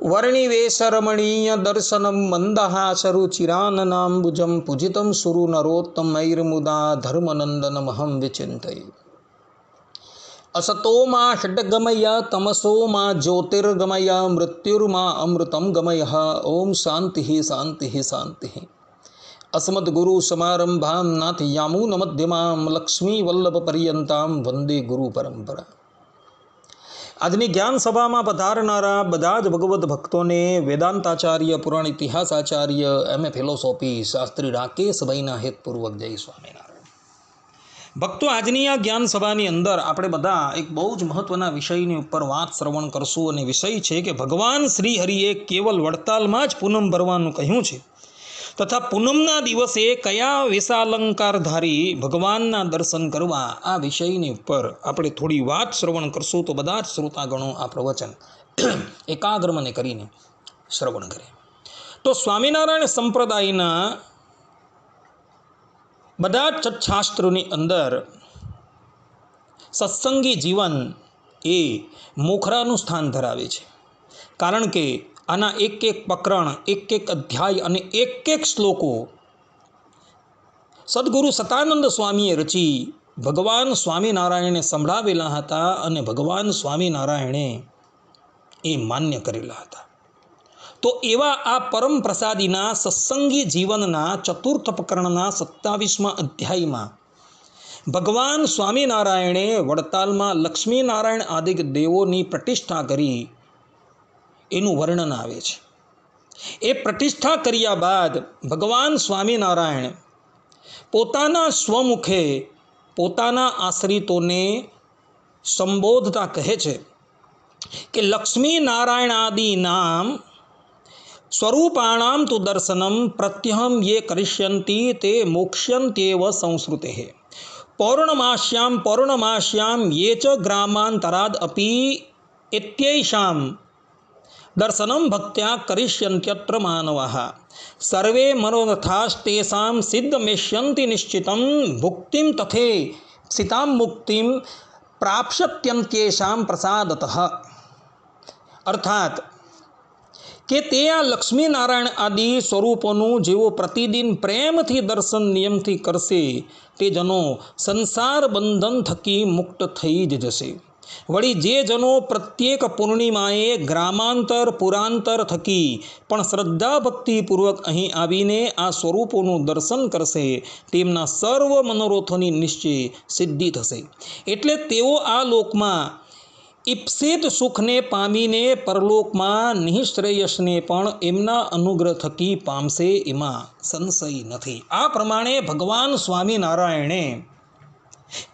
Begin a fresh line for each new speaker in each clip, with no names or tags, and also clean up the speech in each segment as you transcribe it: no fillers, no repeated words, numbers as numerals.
वर्णिवेशरमणीय दर्शनं मन्दहासरुचिराननाम्बुजं पूजितं सुरु नरोत्तमैर्मुदा धर्मनन्दनमहं विचिन्तये। असतो मा षड्गमय तमसो मा ज्योतिर्गमय मृत्युर्मा अमृतं गमय। ओम शांति शांति शांति। अस्मद्गुरु समारंभां नाथयामुनमध्यमां लक्ष्मीवल्लभपर्यन्तां वंदे गुरु परंपरा। આજની જ્ઞાન સભામાં પધારનારા બધા જ ભગવદ્ ભક્તોને વેદાંતાચાર્ય, પુરાણ ઇતિહાસાચાર્ય, એમએ ફિલોસોફી શાસ્ત્રી રાકેશભાઈના હેતપૂર્વક જય સ્વામિનારાયણ. ભક્તો, આજની આ જ્ઞાન સભાની અંદર આપણે બધા એક બહુ જ મહત્વના વિષયની ઉપર વાત શ્રવણ કરશું અને વિષય છે કે ભગવાન શ્રી હરિએ કેવલ વડતાલમાં જ પૂનમ ભરવાનું કહ્યું છે તથા પૂનમના દિવસે કયા વેશાલંકારધારી ભગવાનના દર્શન કરવા, આ વિષયની ઉપર આપણે થોડી વાત શ્રવણ કરશું તો બધા જ શ્રોતાગણો આ પ્રવચન એકાગ્ર મને કરીને શ્રવણ કરે. તો સ્વામિનારાયણ સંપ્રદાયના બધા જ સત્શાસ્ત્રોની અંદર સત્સંગી જીવન એ મોખરાનું સ્થાન ધરાવે છે. કારણ કે આના એક એક પ્રકરણ, એક એક અધ્યાય અને એક એક શ્લોકો સદગુરુ સતાનંદ સ્વામીએ રચી ભગવાન સ્વામિનારાયણે સંભળાવેલા હતા અને ભગવાન સ્વામિનારાયણે એ માન્ય કરેલા હતા. તો એવા આ પરમ પ્રસાદીના સત્સંગી જીવનના ચતુર્થ પ્રકરણના 27મા અધ્યાયમાં ભગવાન સ્વામિનારાયણે વડતાલમાં લક્ષ્મીનારાયણ આદિક દેવોની પ્રતિષ્ઠા કરી એનું વર્ણન આવે છે. એ પ્રતિષ્ઠા કર્યા બાદ ભગવાન સ્વામિનારાયણ પોતાના સ્વમુખે પોતાના આશ્રિતોને સંબોધતા કહે છે કે લક્ષ્મીનારાયણ આદિ નામ સ્વરૂપાણામ તુ દર્શનમ પ્રત્યહમ યે કરિષ્યંતિ તે મોક્ષ્યંત્યેવ સંસ્કૃતે પૌર્ણમાસ્યામ યે ચ ગ્રામાંતરાદ અપી ઇત્યૈષામ દર્શનમ ભક્ત્યા કરિષ્યન્ત્યત્ર માનવાઃ સર્વે મનોરથાસ્તેષાં સિદ્ધમેષ્યન્તિ નિશ્ચિતં ભુક્તિમ તથે સિતામ મુક્તિમ પ્રાપ્સ્યન્ત્યેષાં પ્રસાદતઃ. અર્થાત કે તે આ લક્ષ્મીનારાયણ આદિ સ્વરૂપોનું જેઓ પ્રતિદિન પ્રેમથી દર્શન નિયમથી કરશે તે જનો સંસાર બંધન થકી મુક્ત થઈ જ જશે. વળી જે જનો પ્રત્યેક પૂર્ણિમાએ ગ્રામાંતર પુરાંતર થકી પણ શ્રદ્ધા ભક્તિપૂર્વક અહીં આવીને આ સ્વરૂપોનું દર્શન કરશે તેમના સર્વ મનોરથોની નિશ્ચય સિદ્ધિ થશે. એટલે તેઓ આ લોકમાં ઈપ્સિત સુખને પામીને પરલોકમાં નિઃશ્રેયસને પણ એમના અનુગ્રહ થકી પામશે, એમાં સંશય નથી. આ પ્રમાણે ભગવાન સ્વામિનારાયણે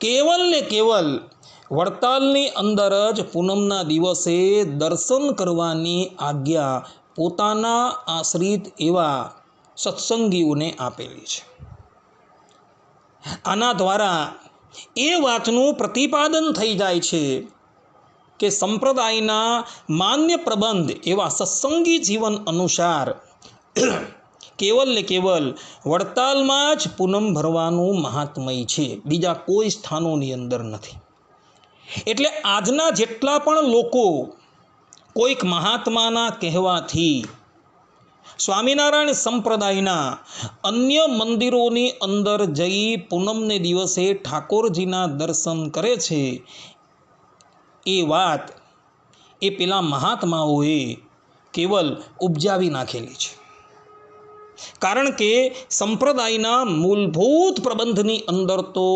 કેવલ ને કેવલ વડતાલની અંદર જ પૂનમના દિવસે દર્શન કરવાની આજ્ઞા પોતાના આશ્રિત એવા સત્સંગીઓને આપેલી છે. આના દ્વારા એ વાતનું પ્રતિપાદન થઈ જાય છે કે સંપ્રદાયના માન્ય પ્રબંધ એવા સત્સંગી જીવન અનુસાર કેવલ ને કેવલ વડતાલમાં જ પૂનમ ભરવાનું મહાત્મય છે, બીજા કોઈ સ્થાનોની અંદર નથી. એટલે આજના જેટલા પણ લોકો કોઈક મહાત્માના કહેવાથી સ્વામિનારાયણ સંપ્રદાયના અન્ય મંદિરોની અંદર જઈ પૂનમને દિવસે ઠાકોરજીના દર્શન કરે છે, એ વાત એ પેલા મહાત્માઓએ કેવલ ઉપજાવી નાખેલી છે. કારણ કે સંપ્રદાયના મૂળભૂત પ્રબંધની અંદર તો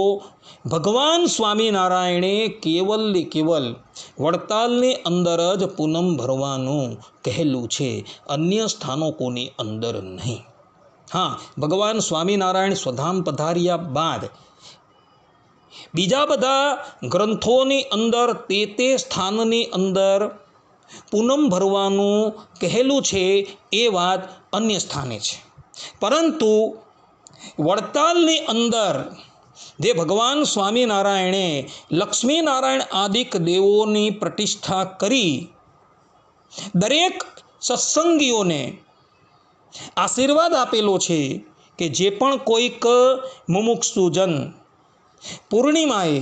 ભગવાન સ્વામિનારાયણે કેવલ ને કેવલ વડતાલની અંદર જ પૂનમ ભરવાનું કહેલું છે, અન્ય સ્થાનકોની અંદર નહીં. હા, ભગવાન સ્વામિનારાયણ સ્વધામ પધાર્યા બાદ બીજા બધા ગ્રંથોની અંદર તે સ્થાનની અંદર પૂનમ ભરવાનું કહેલું છે, એ વાત અન્ય સ્થાને છે. પરંતુ વડતાલની અંદર જે ભગવાન સ્વામિનારાયણે લક્ષ્મીનારાયણ આદિક દેવોની પ્રતિષ્ઠા કરી દરેક સત્સંગીઓને આશીર્વાદ આપેલો છે કે જે પણ કોઈક મુમુક્ષુજન પૂર્ણિમાએ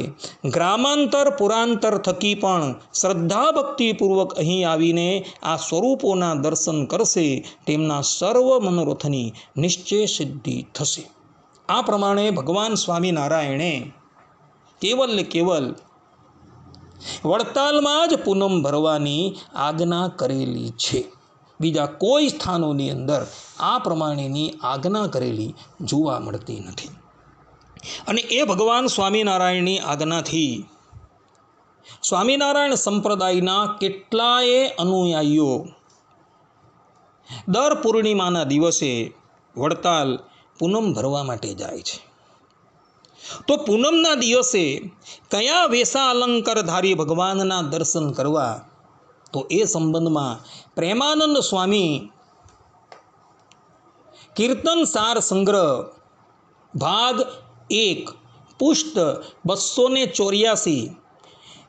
ગ્રામાંતર પુરાંતર થકી પણ શ્રદ્ધા ભક્તિપૂર્વક અહીં આવીને આ સ્વરૂપોના દર્શન કરશે તેમના સર્વ મનોરથની નિશ્ચય સિદ્ધિ થશે. આ પ્રમાણે ભગવાન સ્વામિનારાયણે કેવલ ને કેવલ વડતાલમાં જ પૂનમ ભરવાની આજ્ઞા કરેલી છે. બીજા કોઈ સ્થાનોની અંદર આ પ્રમાણેની આજ્ઞા કરેલી જોવા મળતી નથી. અને એ ભગવાન સ્વામિનારાયણની આજ્ઞાથી સ્વામિનારાયણ સંપ્રદાયના કેટલાય અનુયાયીઓ દર પૂર્ણિમાના દિવસે વડતાલ પૂનમ ભરવા માટે જાય છે. તો પૂનમના દિવસે કયા વેશા અલંકારધારી ભગવાનના દર્શન કરવા, તો એ સંબંધમાં પ્રેમાનંદ સ્વામી કીર્તન સાર સંગ્રહ ભાગ 1 પુષ્ટ 284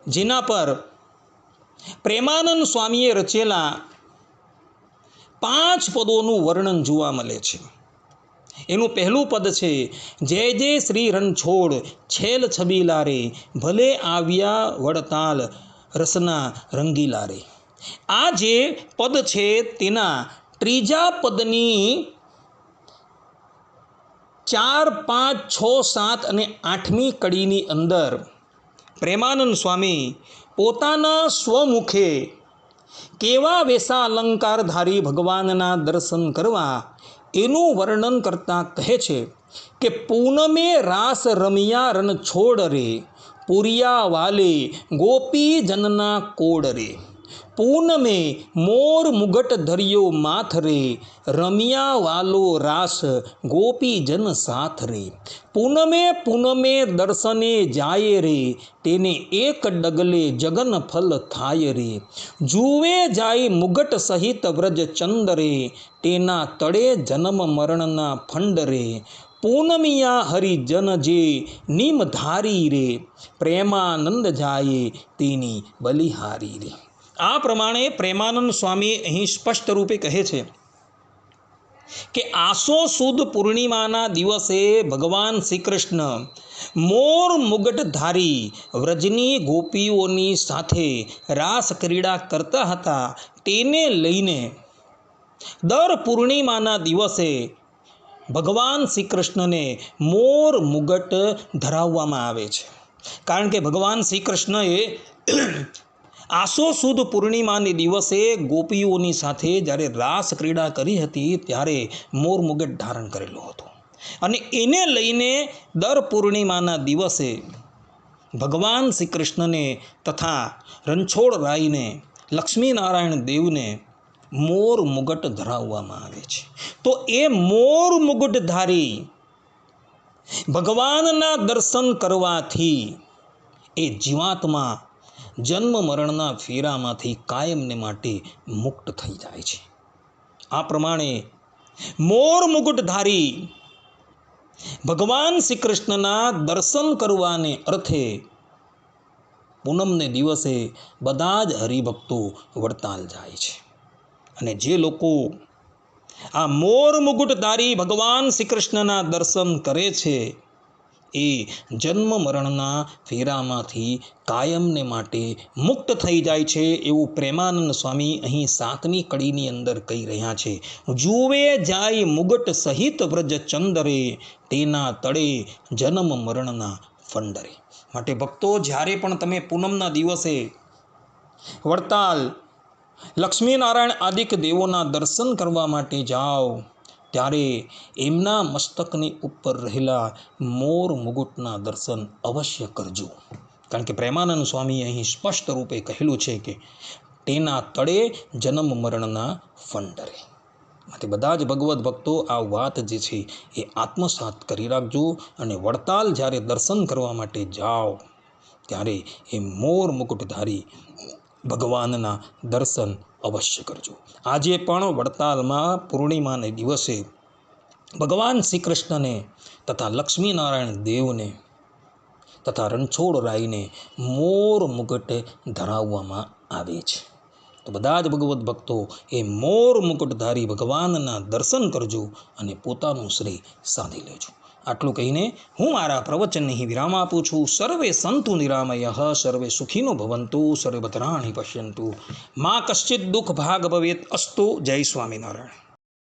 જેના પર પ્રેમાનંદ સ્વામીએ રચેલા 5 પદોનું વર્ણન જોવા મળે છે. એનું પહેલું પદ છે, જય જય શ્રી રણછોડ છેલ છબીલા રે, ભલે આવ્યા વડતાલ રસના રંગીલા રે. આ જે પદ છે તેના ત્રીજા પદની 4, 5, 6, 7 અને 8મી કડીની અંદર પ્રેમાનંદ સ્વામી પોતાના સ્વમુખે કેવા વેશા અલંકારધારી ભગવાનના દર્શન કરવા એનું વર્ણન કરતાં કહે છે કે પૂનમે રાસ રમિયા રણછોડ રે, પુરિયા વાલે ગોપી જનના કોડ રે. પૂનમે મોર મુગટ ધર્યો માથ રે, રમિયા વાલો રાસ ગોપી જન સાથ રે. પૂનમે પૂનમે દર્શને જાય રે, તેને એક ડગલે જગન ફલ થાય રે. જુએ જાય મુગટ સહિત વ્રજ ચંદરે, તેના તળે જન્મ મરણના ફંડ રે. પૂનમિયા હરિજન જે નિમ ધારી રે, પ્રેમાનંદ જાય તેની બલિહારી રે. આ પ્રમાણે પ્રેમાનંદ સ્વામી અહીં સ્પષ્ટ રૂપે કહે છે કે આસો સુદ પૂર્ણિમાના દિવસે ભગવાન શ્રી કૃષ્ણ મોર મુગટધારી વ્રજની ગોપીઓની સાથે રાસ ક્રીડા કરતા હતા. તેને લઈને દર પૂર્ણિમાના દિવસે ભગવાન શ્રી કૃષ્ણને મોર મુગટ ધરાવવામાં આવે છે. કારણ કે ભગવાન શ્રી કૃષ્ણએ આસો સુદ પૂર્ણિમાની દિવસે ગોપીઓની સાથે જ્યારે રાસ ક્રીડા કરી હતી ત્યારે મોર મુગટ ધારણ કરેલો હતો. અને એને લઈને દર પૂર્ણિમાના દિવસે ભગવાન શ્રી કૃષ્ણને તથા રણછોડરાયને લક્ષ્મીનારાયણ દેવને મોર મુગટ ધરાવવામાં આવે છે. તો એ મોર મુગટધારી ભગવાનના દર્શન કરવાથી એ જીવાત્મા જન્મ મરણના ફેરામાંથી કાયમને માટે મુક્ત થઈ જાય છે. આ પ્રમાણે મોર મુગટધારી ભગવાન શ્રી કૃષ્ણના દર્શન કરવાને અર્થે પૂનમને દિવસે બધા જ હરિભક્તો વડતાલ જાય છે. અને જે લોકો આ મોર મુગટધારી ભગવાન શ્રી કૃષ્ણના દર્શન કરે છે એ જન્મ મરણના ફેરામાંથી કાયમને માટે મુક્ત થઈ જાય છે એવું પ્રેમાનંદ સ્વામી અહીં 7મી કડીની અંદર કહી રહ્યા છે. જુએ જાય મુગટ સહિત વ્રજ ચંદરે, તેના તળે જન્મ મરણના ફંડરે. માટે ભક્તો, જ્યારે પણ તમે પૂનમના દિવસે વડતાલ લક્ષ્મીનારાયણ આદિક દેવોના દર્શન કરવા માટે જાઓ ત્યારે એમના મસ્તકની ઉપર રહેલા મોર મુગુટના દર્શન અવશ્ય કરજો. કારણ કે પ્રેમાનંદ સ્વામીએ અહીં સ્પષ્ટ રૂપે કહેલું છે કે તેના તળે જન્મ મરણના ફંડરે. માટે બધા જ ભગવદ્ ભક્તો આ વાત જે છે એ આત્મસાત કરી રાખજો. અને વડતાલ જ્યારે દર્શન કરવા માટે જાઓ ત્યારે એ મોર મુકુટધારી ભગવાનના દર્શન અવશ્ય કરજો. આજે પણ વડતાલમાં પૂર્ણિમાને દિવસે ભગવાન શ્રી કૃષ્ણને તથા લક્ષ્મીનારાયણ દેવને તથા રણછોડરાયને મોર મુકટ ધરાવવામાં આવે છે. તો બધા જ ભગવદ્ ભક્તો એ મોર મુકટધારી ભગવાનના દર્શન કરજો અને પોતાનું શ્રેય સાધી લેજો. આટલું કહીને હું મારા પ્રવચનને અહીં વિરામ આપું છું. સર્વે સંતુ નિરામયઃ, સર્વે સુખીનો ભવંતુ, સર્વે ભદ્રાણિ પશ્યન્તુ, મા કશ્ચિત દુઃખ ભાગ ભવેત. અસ્તુ. જય સ્વામિનારાયણ.